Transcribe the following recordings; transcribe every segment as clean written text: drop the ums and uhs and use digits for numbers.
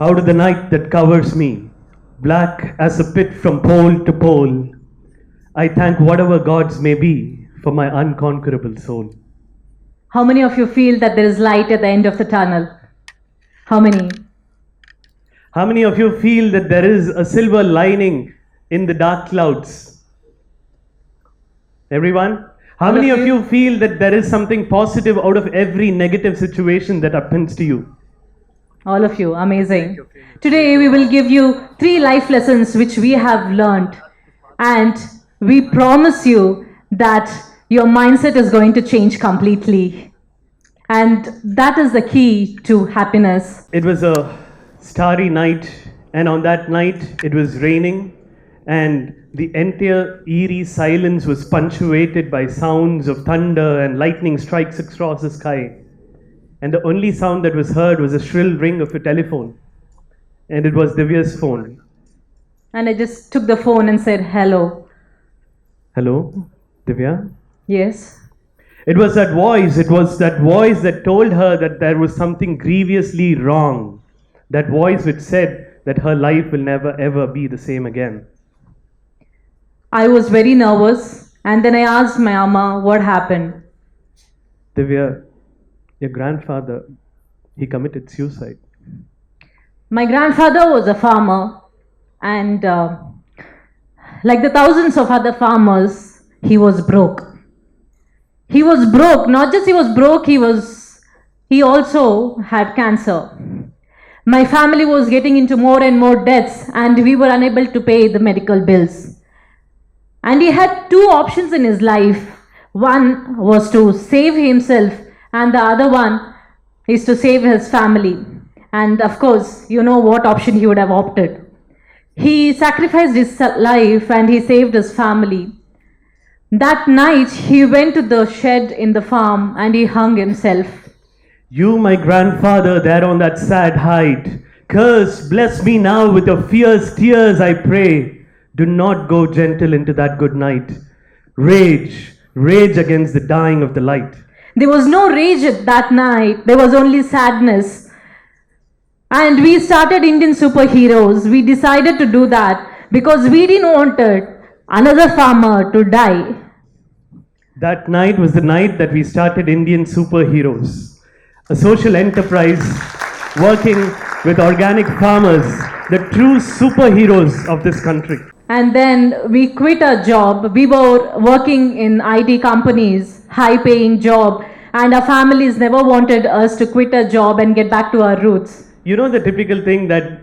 Out of the night that covers me, black as a pit from pole to pole, I thank whatever gods may be for my unconquerable soul. How many of you feel that there is light at the end of the tunnel? How many? How many of you feel that there is a silver lining in the dark clouds? Everyone? How many of you feel that there is something positive out of every negative situation that happens to you? All of you, amazing. Today we will give you 3 life lessons which we have learned, and we promise you that your mindset is going to change completely, and that is the key to happiness. It was a starry night, and on that night it was raining, and the entire eerie silence was punctuated by sounds of thunder and lightning strikes across the sky. And the only sound that was heard was a shrill ring of a telephone. And it was Divya's phone. And I just took the phone and said, hello. Hello, Divya? Yes. It was that voice that told her that there was something grievously wrong. That voice which said that her life will never ever be the same again. I was very nervous, and then I asked my Amma what happened. Divya, your grandfather, he committed suicide. My grandfather was a farmer, and like the thousands of other farmers, he was broke. He was broke, not just he was broke, he also had cancer. My family was getting into more and more debts, and we were unable to pay the medical bills. And he had 2 options in his life. One was to save himself, and the other one is to save his family. And of course, you know what option he would have opted. He sacrificed his life and he saved his family. That night, he went to the shed in the farm and he hung himself. You, my grandfather, there on that sad height, curse, bless me now with your fierce tears, I pray. Do not go gentle into that good night. Rage, rage against the dying of the light. There was no rage at that night. There was only sadness. And we started Indian Superheroes. We decided to do that because we didn't want another farmer to die. That night was the night that we started Indian Superheroes, a social enterprise working with organic farmers, the true superheroes of this country. And then we quit our job. We were working in IT companies, high-paying job, and our families never wanted us to quit our job and get back to our roots. You know the typical thing that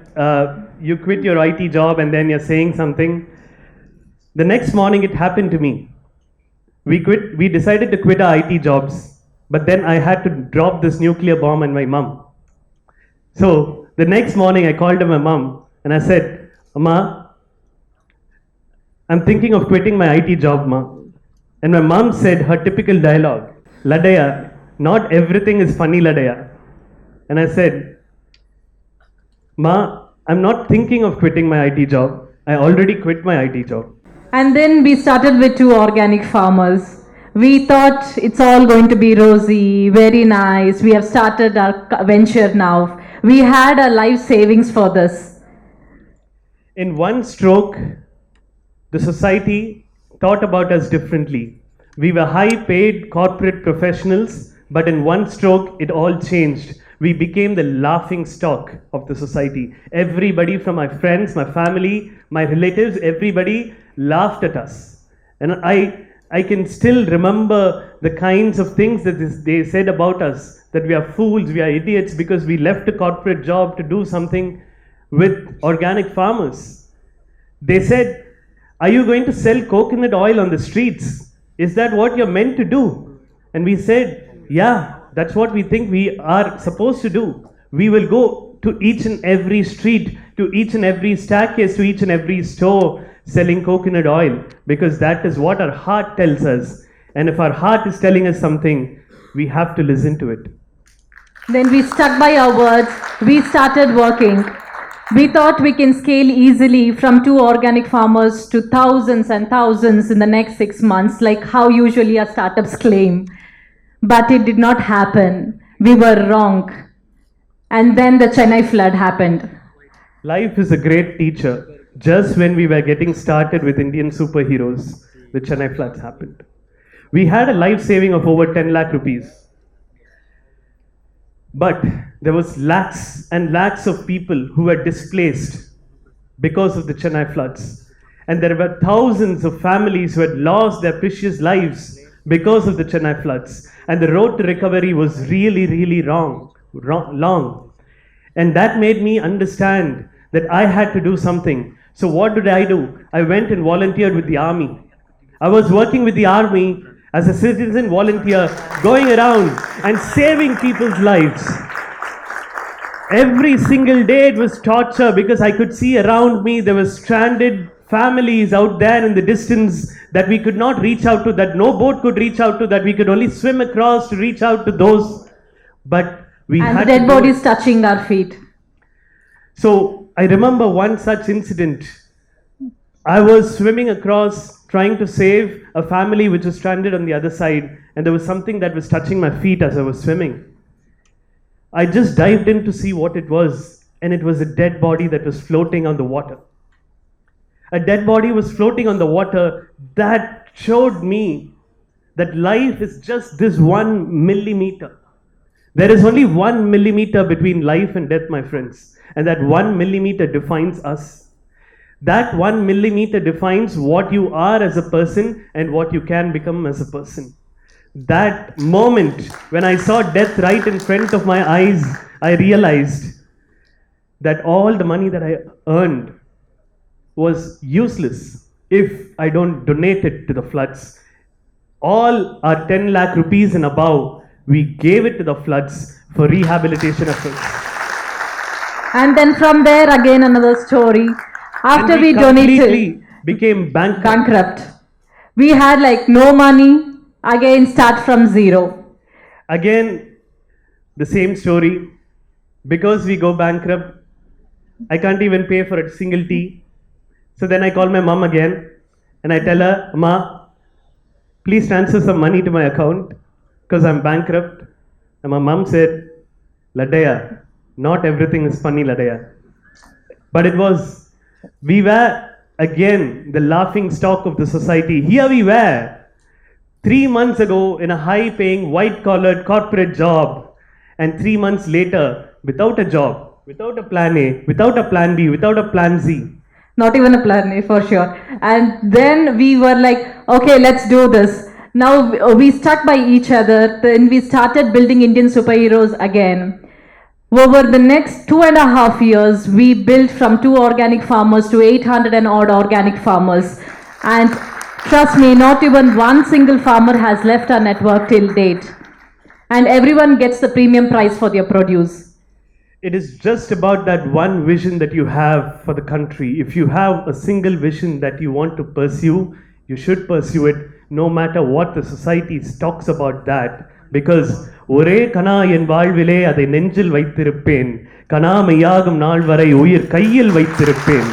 you quit your IT job and then you're saying something. The next morning it happened to me. We decided to quit our IT jobs, but then I had to drop this nuclear bomb on my mom. So the next morning I called my mom and I said, Amma, I'm thinking of quitting my IT job, ma. And my mom said her typical dialogue, Ladaya, not everything is funny, Ladaya. And I said, Ma, I'm not thinking of quitting my IT job. I already quit my IT job. And then we started with 2 organic farmers. We thought it's all going to be rosy, very nice. We have started our venture now. We had our life savings for this. In one stroke, the society thought about us differently. We were high-paid corporate professionals, but in one stroke, it all changed. We became the laughing stock of the society. Everybody from my friends, my family, my relatives, everybody laughed at us. And I can still remember the kinds of things that they said about us, that we are fools, we are idiots because we left a corporate job to do something with organic farmers. They said, are you going to sell coconut oil on the streets? Is that what you're meant to do? And we said, yeah, that's what we think we are supposed to do. We will go to each and every street, to each and every staircase, to each and every store selling coconut oil, because that is what our heart tells us. And if our heart is telling us something, we have to listen to it. Then we stuck by our words. We started working. We thought we can scale easily from 2 organic farmers to thousands and thousands in the next 6 months, like how usually our startups claim. But it did not happen. We were wrong. And then the Chennai flood happened. Life is a great teacher. Just when we were getting started with Indian superheroes, the Chennai floods happened. We had a life saving of over 10 lakh rupees. But there was lakhs and lakhs of people who were displaced because of the Chennai floods. And there were thousands of families who had lost their precious lives because of the Chennai floods. And the road to recovery was really, really long. And that made me understand that I had to do something. So what did I do? I went and volunteered with the army. I was working with the army as a citizen volunteer, going around and saving people's lives. Every single day it was torture because I could see around me there were stranded families out there in the distance that we could not reach out to, that no boat could reach out to, that we could only swim across to reach out to those. But we And had the dead to bodies touching our feet. So I remember one such incident. I was swimming across trying to save a family which was stranded on the other side, and there was something that was touching my feet as I was swimming. I just dived in to see what it was, and it was a dead body that was floating on the water. A dead body was floating on the water. That showed me that life is just this 1 millimeter. There is only 1 millimeter between life and death, my friends, and that 1 millimeter defines us. That 1 millimeter defines what you are as a person and what you can become as a person. That moment when I saw death right in front of my eyes, I realized that all the money that I earned was useless if I don't donate it to the floods. All our 10 lakh rupees and above, we gave it to the floods for rehabilitation efforts. And then from there again another story. After And we completely donated, became bankrupt. We had like no money, again start from zero. Again, the same story. Because we go bankrupt, I can't even pay for a single tea. So then I call my mom again and I tell her, Ma, please transfer some money to my account because I'm bankrupt. And my mom said, Ladaya, not everything is funny, Ladaya. But it was. We were again the laughing stock of the society. Here we were 3 months ago in a high paying white collared corporate job, and 3 months later without a job, without a plan A, without a plan B, without a plan Z. Not even a plan A for sure. And then we were like, okay, let's do this. Now we stuck by each other. Then we started building Indian superheroes again. Over the next 2.5 years, we built from 2 organic farmers to 800 and odd organic farmers. And trust me, not even one single farmer has left our network till date. And everyone gets the premium price for their produce. It is just about that one vision that you have for the country. If you have a single vision that you want to pursue, you should pursue it no matter what the society talks about that. Because ஒரே கனா என் வாழ்விலே அதை நெஞ்சில் வைத்திருப்பேன் கனாமையாகும் நாள் வரை உயிர் கையில் வைத்திருப்பேன்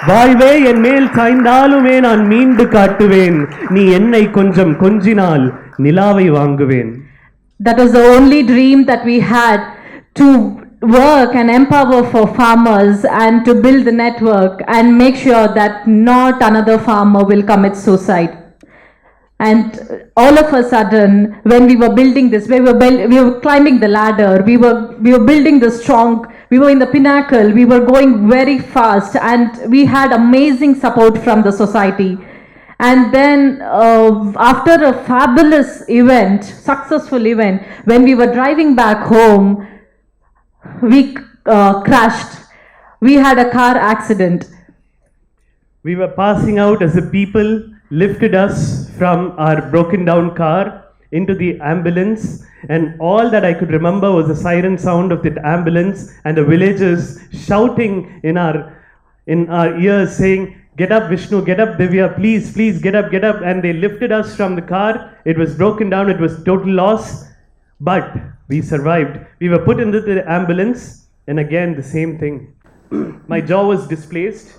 வாழ்வே என் மேல் சாய்ந்தாலுமே நான் மீண்டு காட்டுவேன் நீ என்னை கொஞ்சம் கொஞ்சினால் நிலாவை வாங்குவேன். That was the only dream that we had, to work and empower for farmers and to build the network and make sure that not another farmer will commit suicide. And all of a sudden, when we were building this, we were climbing the ladder, we were building the strong, we were in the pinnacle, we were going very fast, and we had amazing support from the society. And then after a fabulous event, successful event, when we were driving back home, we crashed. We had a car accident. We were passing out as the people lifted us from our broken down car into the ambulance, and all that I could remember was the siren sound of that ambulance and the villagers shouting in our ears saying, "Get up, Vishnu, get up, Divya, please get up, get up." And they lifted us from the car. It was broken down, it was total loss, but we survived. We were put into the ambulance, and again the same thing. My jaw was displaced,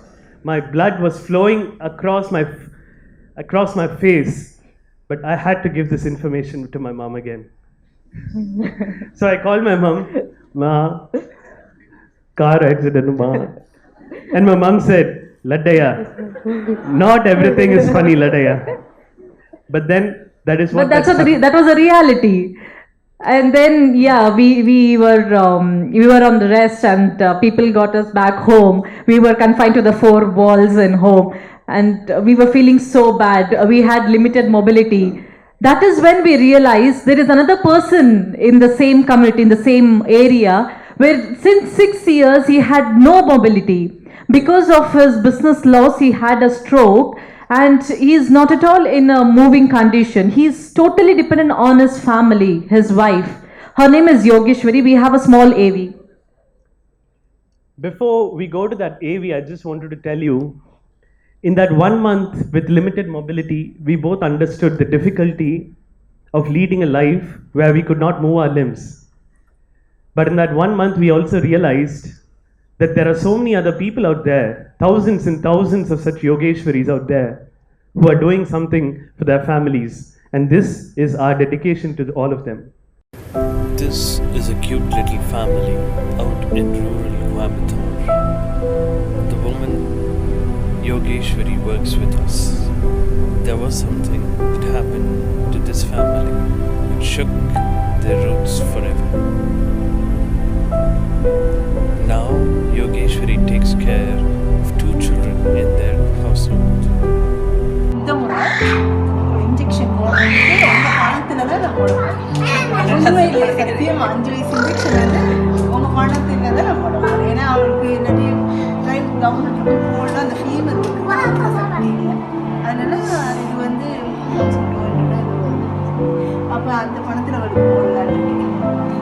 my blood was flowing across my face, but I had to give this information to my mom again. So I called my mom, "Ma, car accident, ma." And my mom said, Laddaya, not everything is funny, Laddaya. But then that is what But that was a reality. And then yeah, we were on the rest, and people got us back home. We were confined to the four walls in home, and we were feeling so bad. We had limited mobility. That is when we realized there is another person in the same community, in the same area, where since 6 years he had no mobility. Because of his business loss, he had a stroke, and he is not at all in a moving condition. He is totally dependent on his family, his wife. Her name is Yogeshwari. We have a small AV. Before we go to that AV, I just wanted to tell you, in that 1 month with limited mobility, we both understood the difficulty of leading a life where we could not move our limbs. But in that 1 month, we also realized that there are so many other people out there, thousands and thousands of such Yogeshwaris out there, who are doing something for their families. And this is our dedication to all of them. This is a cute little family out in rural Coimbatore. The woman Yogeshwari works with us. There was something that happened to this family which shook their roots forever. Now Yogeshwari takes care of 2 children in their household. இந்த முறை injection போடுறதுக்கு உங்க பணத்துல தான் நான் போடுவேன். உண்மையிலேயே சத்தியம் 5 வயசு இன்ஜெக்ஷன் வந்து உங்க பணத்துல தான் நான் போட போறேன். ஏன்னா அவருக்கு நிறைய டைம் கவர்மெண்ட்ல போய் போடலாம், அந்த ஃபீவர் இருக்கு. அதனால இது வந்து அப்போ அந்த பணத்தில் அவருக்கு போடலான்னு இருக்கேன்.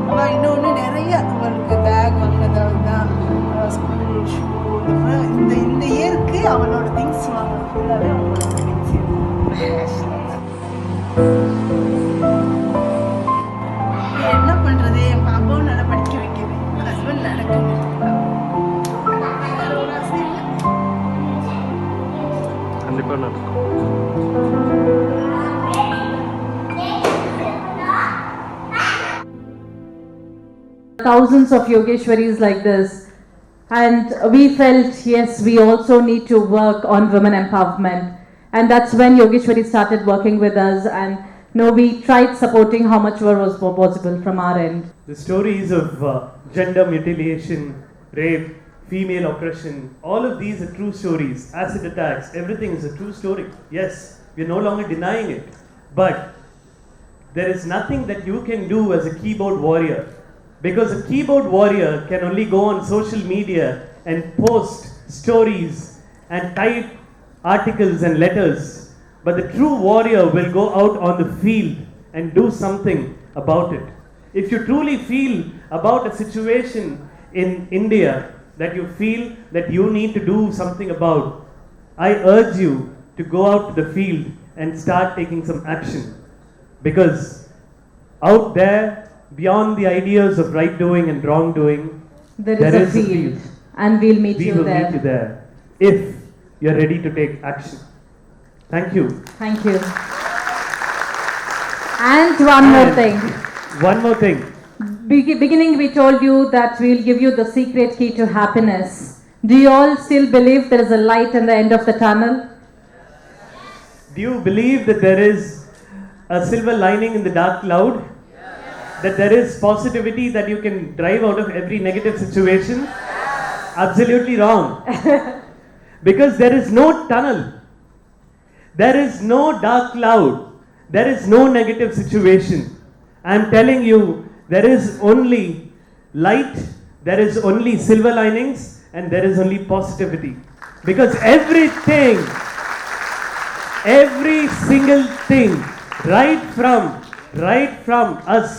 அப்போ இன்னொன்று நிறைய அவளுக்கு பேக் வாங்கினதாவது தான், ஸ்கூல் ஷூ, இந்த இந்த இயருக்கு அவளோட திங்ஸ் வாங்கணும் ஃபுல்லாகவே அவங்களோட திங்ஸ். என்ன பண்ணுறது, என் பாப்பாவும் நல்லா படிக்க வைக்கிறேன், ஹஸ்பண்ட் நடக்குது. கண்டிப்பாக நடக்கும். Thousands of Yogeshwaris like this, and we felt yes, we also need to work on women empowerment, and that's when Yogeshwari started working with us, and we tried supporting how much was possible from our end. The stories of gender mutilation, rape, female oppression, all of these are true stories. Acid attacks, everything is a true story. Yes, we are no longer denying it, but there is nothing that you can do as a keyboard warrior. Because a keyboard warrior can only go on social media and post stories and type articles and letters. But the true warrior will go out on the field and do something about it. If you truly feel about a situation in India that you feel that you need to do something about, I urge you to go out to the field and start taking some action. Because out there, beyond the ideas of right doing and wrong doing, there is a field, and we'll meet you there. We will meet you there if you're ready to take action. Thank you. Thank you. And one more thing. One more thing. Beginning, we told you that we'll give you the secret key to happiness. Do you all still believe there is a light at the end of the tunnel? Do you believe that there is a silver lining in the dark cloud? That there is positivity, that you can drive out of every negative situation? Absolutely wrong. Because there is no tunnel. There is no dark cloud. There is no negative situation. I am telling you, there is only light, there is only silver linings, and there is only positivity. Because everything, every single thing, right from us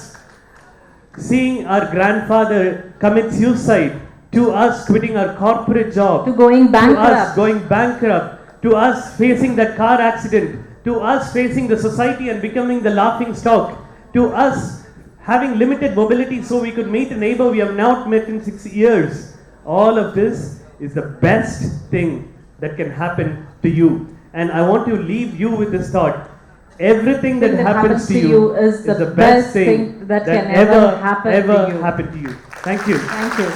seeing our grandfather commit suicide, to us quitting our corporate job, to going bankrupt, to us facing that car accident, to us facing the society and becoming the laughing stock, to us having limited mobility so we could meet a neighbor we have not met in 6 years. All of this is the best thing that can happen to you. And I want to leave you with this thought. Everything that happens to you is the best thing that can ever happen to you. Thank you. Thank you.